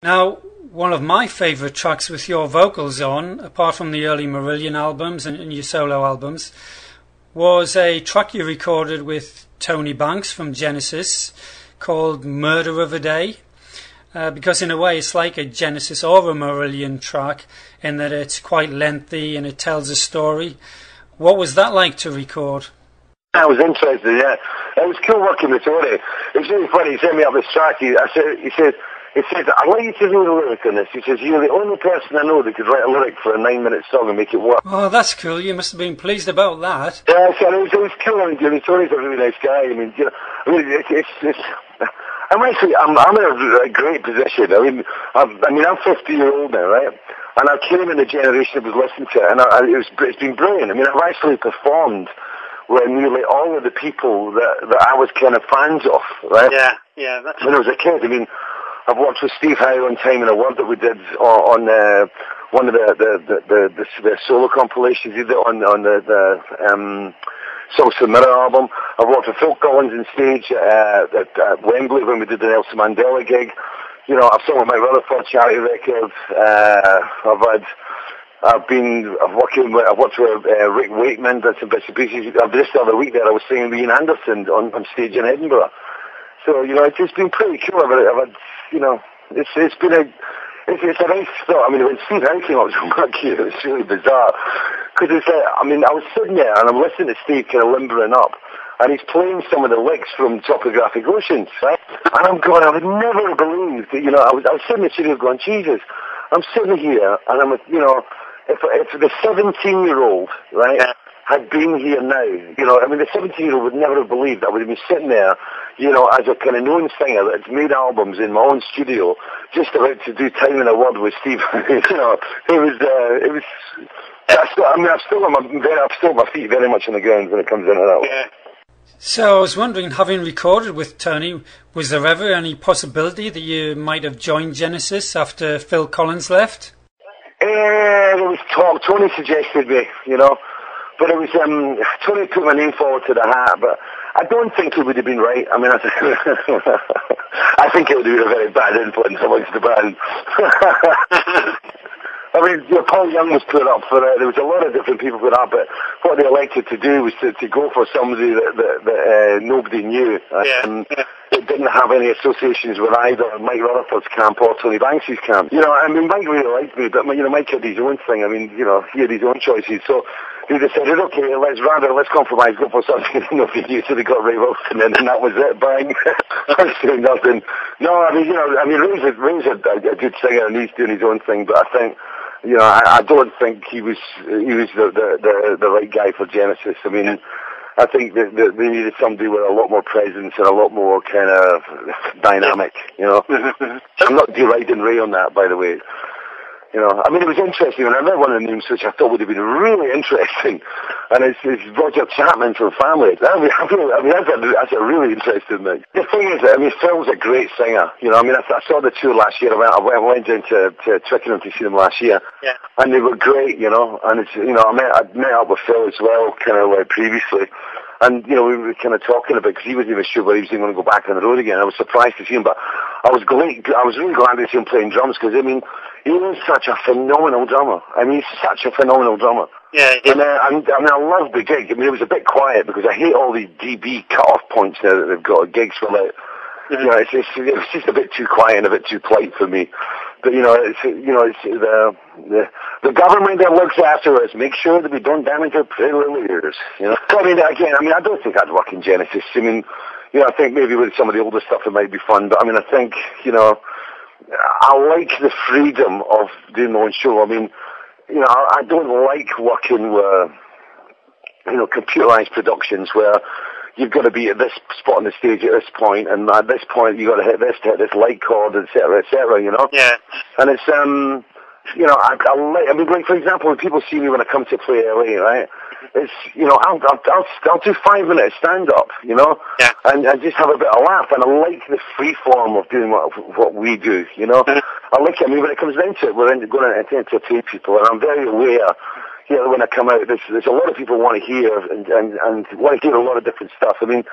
Now, one of my favourite tracks with your vocals on, apart from the early Marillion albums and your solo albums, was a track you recorded with Tony Banks from Genesis called Murder of a Day. Because in a way it's like a Genesis or a Marillion track in that it's quite lengthy and it tells a story. What was that like to record? I was interested, yeah. It was cool working with Tony. It was really funny. He sent me up this track. He said, I'd like you to do the lyric on this. He says, you're the only person I know that could write a lyric for a 9-minute song and make it work. Oh, that's cool. You must have been pleased about that. Yeah, so it was cool. I mean, Tony's a really nice guy. I mean, I'm in a great position. I'm 50-year-old now, right? And I came in the generation that was listening to it, and it's been brilliant. I mean, I've actually performed with nearly all of the people that I was kind of fans of, right? Yeah. That's when I was a kid. I mean, I've worked with Steve Howe on Time and a Word that we did on one of the solo compilations he did on the Songs for the Mirror album. I've worked with Phil Collins on stage at Wembley when we did the Nelson Mandela gig. You know, I've sung with Mike Rutherford charity record. I've worked with Rick Wakeman, did some bits and pieces. Just the other week there I was singing with Ian Anderson on stage in Edinburgh. So, you know, it's just been pretty cool. It's been a nice thought. I mean, when Steve Howe came up to work here, it was really bizarre. Because I was sitting there and I'm listening to Steve kind of limbering up, and he's playing some of the licks from Topographic Oceans, right? And I'm going, I would never have believed that, you know, I was sitting in the studio going, Jesus, I'm sitting here, and I'm, you know, if the 17-year-old, right, had been here now, you know, I mean, the 17-year-old would never have believed that I would have been sitting there, you know, as a kind of known singer that's made albums in my own studio, just about to do Time and a Word with Steve. You know, it was. I've still got my feet very much on the ground when it comes into that. Yeah. So I was wondering, having recorded with Tony, was there ever any possibility that you might have joined Genesis after Phil Collins left? There was talk. Tony suggested me, you know, but it was Tony put my name forward to the hat, but I don't think it would have been right. I mean, I think it would have been a very bad influence amongst the band. I mean, you know, Paul Young was put up for it. There was a lot of different people put up, but what they elected to do was to go for somebody that nobody knew. It didn't have any associations with either Mike Rutherford's camp or Tony Banks' camp. You know, I mean, Mike really liked me, but, you know, Mike had his own thing. I mean, you know, he had his own choices. So he decided, okay, let's compromise, go for something that nobody knew. So they got Ray Wilson in, and that was it. Bang. I was doing nothing. No, I mean, you know, Ray's a good singer, and he's doing his own thing, but I think, you know, I don't think he was the right guy for Genesis. I mean, I think that they needed somebody with a lot more presence and a lot more kind of dynamic, you know. I'm not deriding Ray on that, by the way. You know, I mean, it was interesting, and I read one of the names which I thought would have been really interesting, and it's Roger Chapman from Family. That's a really interesting thing. The thing is, I mean, Phil's a great singer. You know, I mean, I saw the tour last year. I went down to Twickenham to see them last year, and they were great. You know, and it's, you know, I met up with Phil as well, kind of like previously. And, you know, we were kind of talking about, because he wasn't even sure whether he was going to go back on the road again. I was surprised to see him, but I was really glad to see him playing drums, because, I mean, he is such a phenomenal drummer. I mean, he's such a phenomenal drummer. Yeah. And I loved the gig. I mean, it was a bit quiet, because I hate all these DB cut-off points now that they've got. Gigs were like, you know, it was just a bit too quiet and a bit too polite for me. But, you know, it's the government that looks after us. Make sure that we don't damage our pretty little ears, you know. So, I mean, again, I don't think I'd work in Genesis. I mean, you know, I think maybe with some of the older stuff it might be fun, but I mean, I think, you know, I like the freedom of doing my own show. I mean, you know, I don't like working with, you know, computerized productions where you've got to be at this spot on the stage at this point, and at this point you've got to hit this light chord, etc., you know? Yeah. And it's, you know, I mean, like, for example, when people see me when I come to play LA, right? It's, you know, I'll do 5 minutes stand-up, you know? Yeah. And just have a bit of laugh, and I like the free form of doing what we do, you know? I like it. I mean, when it comes down to it, we're going to entertain people, and I'm very aware, you know, when I come out, there's a lot of people want to hear and want to hear a lot of different stuff. I mean,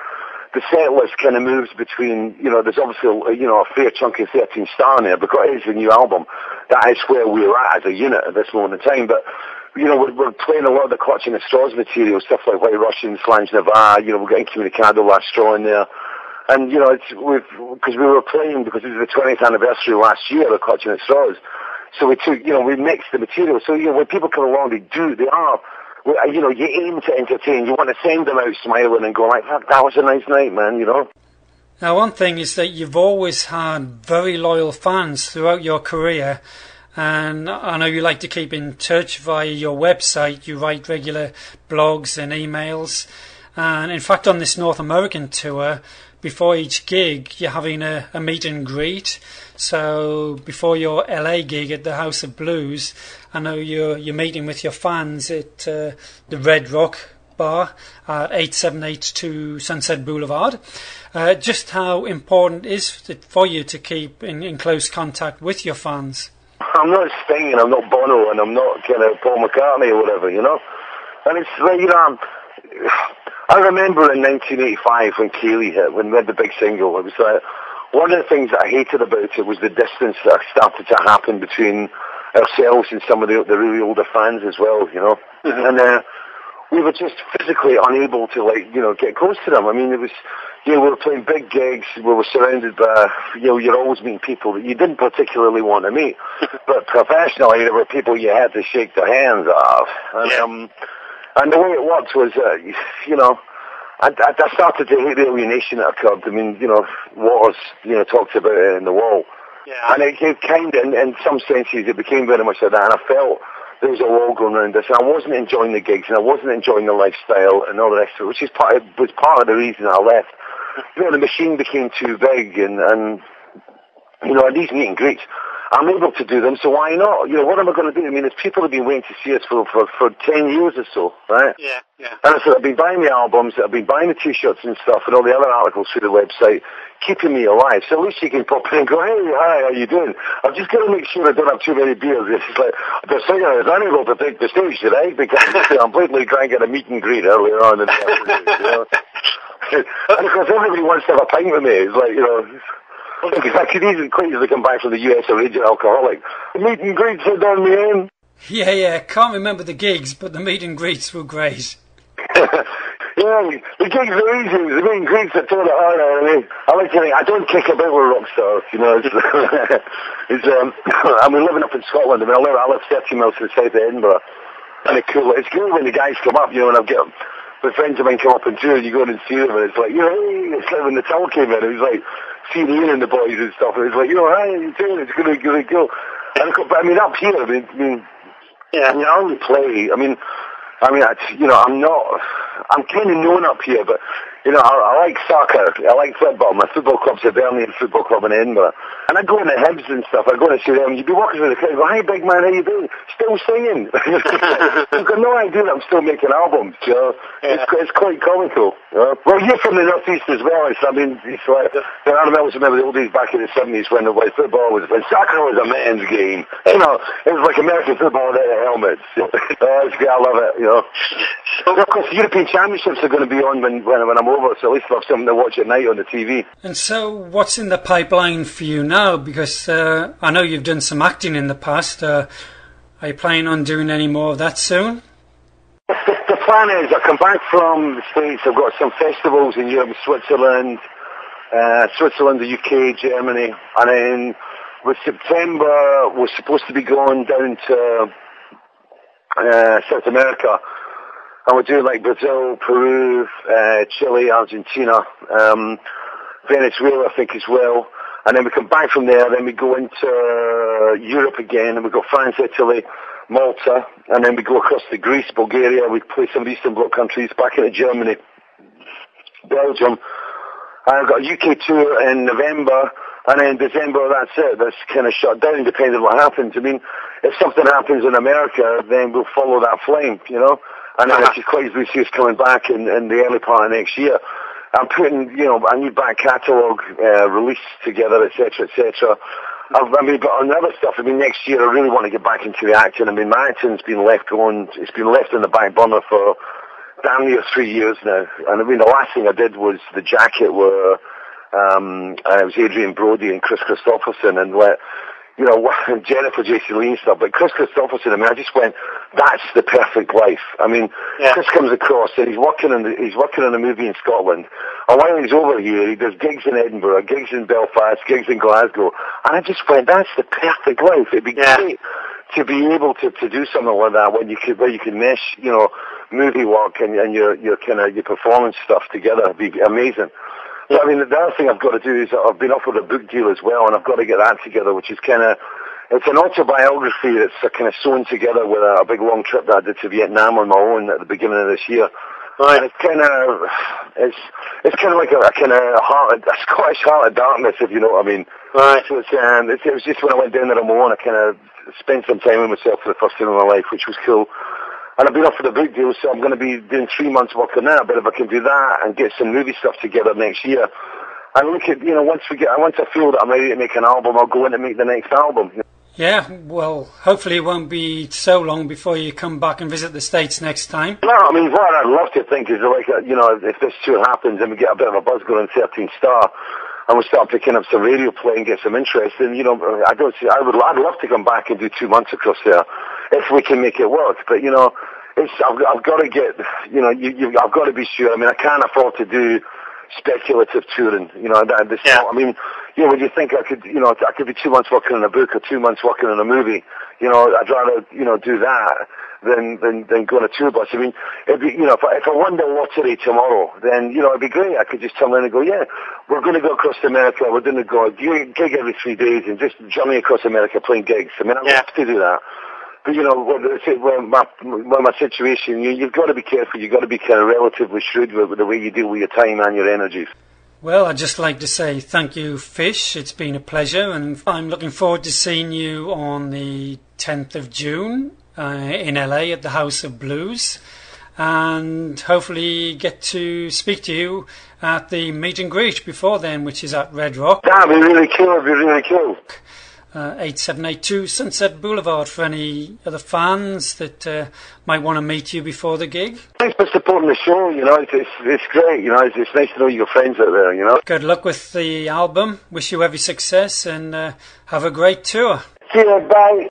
the set list kind of moves between, there's obviously, a fair chunk of 13 Star in there, because it is a new album. That is where we're at as a unit at this moment in time. But, we're playing a lot of the Clutching at Straws material, stuff like White Russian, Flange Navarre, we're getting Incommunicado, Last Straw in there. And, because we were playing, because it was the 20th anniversary last year of Clutching at Straws. So we took, we mixed the material. So, when people come along, you aim to entertain. You want to send them out smiling and go like, that was a nice night, man, Now, one thing is that you've always had very loyal fans throughout your career, and I know you like to keep in touch via your website. You write regular blogs and emails, and in fact on this North American tour, before each gig you're having a meet and greet. So before your LA gig at the House of Blues, I know you're meeting with your fans at the Red Rock Bar at 8782 Sunset Boulevard. Just how important is it for you to keep in close contact with your fans? I'm not Sting, and I'm not Bono, and I'm not kind of Paul McCartney or whatever, And it's like, I remember in 1985 when Kayleigh hit, when we had the big single, it was like, one of the things that I hated about it was the distance that started to happen between ourselves and some of the really older fans as well, Mm-hmm. And we were just physically unable to, get close to them. I mean, it was, we were playing big gigs, we were surrounded by, you're always meeting people that you didn't particularly want to meet. But professionally, there were people you had to shake their hands off. And, and the way it worked was, I started to hate the alienation that occurred. I mean, Waters, talked about it in The Wall. Yeah. And it kind of, in some senses, it became very much like that. And I felt there was a wall going around us. And I wasn't enjoying the gigs, and I wasn't enjoying the lifestyle and all the rest of it, which was part of the reason I left. The machine became too big, and these meet and greets, I'm able to do them, so why not? What am I going to do? I mean, there's people have been waiting to see us for 10 years or so, right? Yeah. And so I've been buying the albums, I've been buying the T-shirts and stuff, and all the other articles through the website, keeping me alive. So at least you can pop in and go, hey, hi, how you doing? I've just got to make sure I don't have too many beers. It's like, the singer is unable to take the stage today because I'm blatantly trying to get a meet and greet earlier on in the afternoon, And of course, everybody wants to have a pint with me. It's like, because I could quite easily come back from the US a raging alcoholic. The meet and greets are done me in. Yeah, can't remember the gigs, but the meet and greets were great. The gigs are easy. The meet and greets are totally hard. I mean, I like to think, I don't kick about with rock stars, I'm living up in Scotland. I mean, I live 30 miles to the south of Edinburgh. And it's cool when the guys come up, and I've got my friends of mine come up and tour, and you go in and see them, and it's like, hey, it's like when the tower came in, it was like, seeing Ian and the boys and stuff, and it's like, hi, how you doing? It's going to be really cool. But I mean, up here, I only play, I'm kind of known up here, but, I like soccer, I like football. My football club's a Birmingham Football Club in Edinburgh. And I go into Hibs and stuff, I go to see them, you'd be walking through the crowd, go, hi big man, how you doing? Still singing. I've got no idea that I'm still making albums, It's quite comical. Well, you're from the North East as well, it's like, I remember the old days back in the 70s when when soccer was a man's game. It was like American football without the helmets. It's great, I love it, So, of course, the European Championships are going to be on when I'm over, so at least I'll have something to watch at night on the TV. And so, what's in the pipeline for you now? Because I know you've done some acting in the past. Are you planning on doing any more of that soon? The plan is, I come back from the States, I've got some festivals in Europe, Switzerland, the UK, Germany, and then with September, we're supposed to be going down to South America. And we're doing like Brazil, Peru, Chile, Argentina, Venezuela, I think, as well. And then we come back from there, then we go into Europe again, and we go France, Italy, Malta, and then we go across to Greece, Bulgaria, we play some Eastern Bloc countries, back into Germany, Belgium. And I've got a UK tour in November, and then December, that's it. That's kind of shut down, depending on what happens. I mean, if something happens in America, then we'll follow that flame, And then it's quite easily see us coming back in the early part of next year. I'm putting, a new back catalogue release together, etc., etc. But on other stuff, next year I really want to get back into the acting. My acting's been left in the back burner for damn near 3 years now. And I mean, the last thing I did was the jacket where it was Adrian Brody and Chris Christopherson, and you know, Jennifer Jason Lee and stuff. But Chris Christopherson, I mean, I just went, that's the perfect life. I mean, Chris comes across and he's working on a movie in Scotland. And while he's over here, he does gigs in Edinburgh, gigs in Belfast, gigs in Glasgow. And I just went, that's the perfect life. It'd be great to be able to do something like that where you can mesh, you know, movie work and your kind of your performance stuff together. It'd be amazing. But I mean, the other thing I've got to do is I've been offered a book deal as well, and I've got to get that together, which is kind of, it's an autobiography that's kind of sewn together with a big long trip that I did to Vietnam on my own at the beginning of this year. Right. And it's kind of like a kind of a Scottish Heart of Darkness, if you know what I mean. Right. So it was just when I went down there on my own, I kind of spent some time with myself for the first time in my life, which was cool. And I've been offered a book deal, so I'm going to be doing 3 months work on that. But if I can do that and get some movie stuff together next year, and look at, you know, once I feel that I'm ready to make an album, I'll go in and make the next album. Yeah, well, hopefully it won't be so long before you come back and visit the States next time. No, I mean, what I'd love to think is, like, you know, if this tour happens and we get a bit of a buzz going on 13 Star, and we start picking up some radio play and get some interest, and, you know, I'd love to come back and do 2 months across there, if we can make it work. But, you know, I've got to get, you know, I've got to be sure. I mean, I can't afford to do speculative touring, you know. I mean, you know, when you think I could be 2 months working on a book or 2 months working on a movie, you know, I'd rather, you know, do that than go on a tour bus. I mean, it'd be, you know, if I won the lottery tomorrow, then, you know, it'd be great. I could just turn around and go, yeah, we're going to go across America. We're going to go a gig every 3 days and just journey across America playing gigs. I mean, I'd love to do that. But, you know, my situation, you've got to be careful. You've got to be kind of relatively shrewd with the way you deal with your time and your energies. Well, I'd just like to say thank you, Fish. It's been a pleasure, and I'm looking forward to seeing you on the 10th of June in LA at the House of Blues, and hopefully get to speak to you at the meet and greet before then, which is at Red Rock. That'd be really cool. It'd be really cool. 8782 Sunset Boulevard for any other fans that might want to meet you before the gig. Thanks for supporting the show, you know, it's great, you know, it's nice to know your friends out there, you know. Good luck with the album, wish you every success, and have a great tour. See you, bye.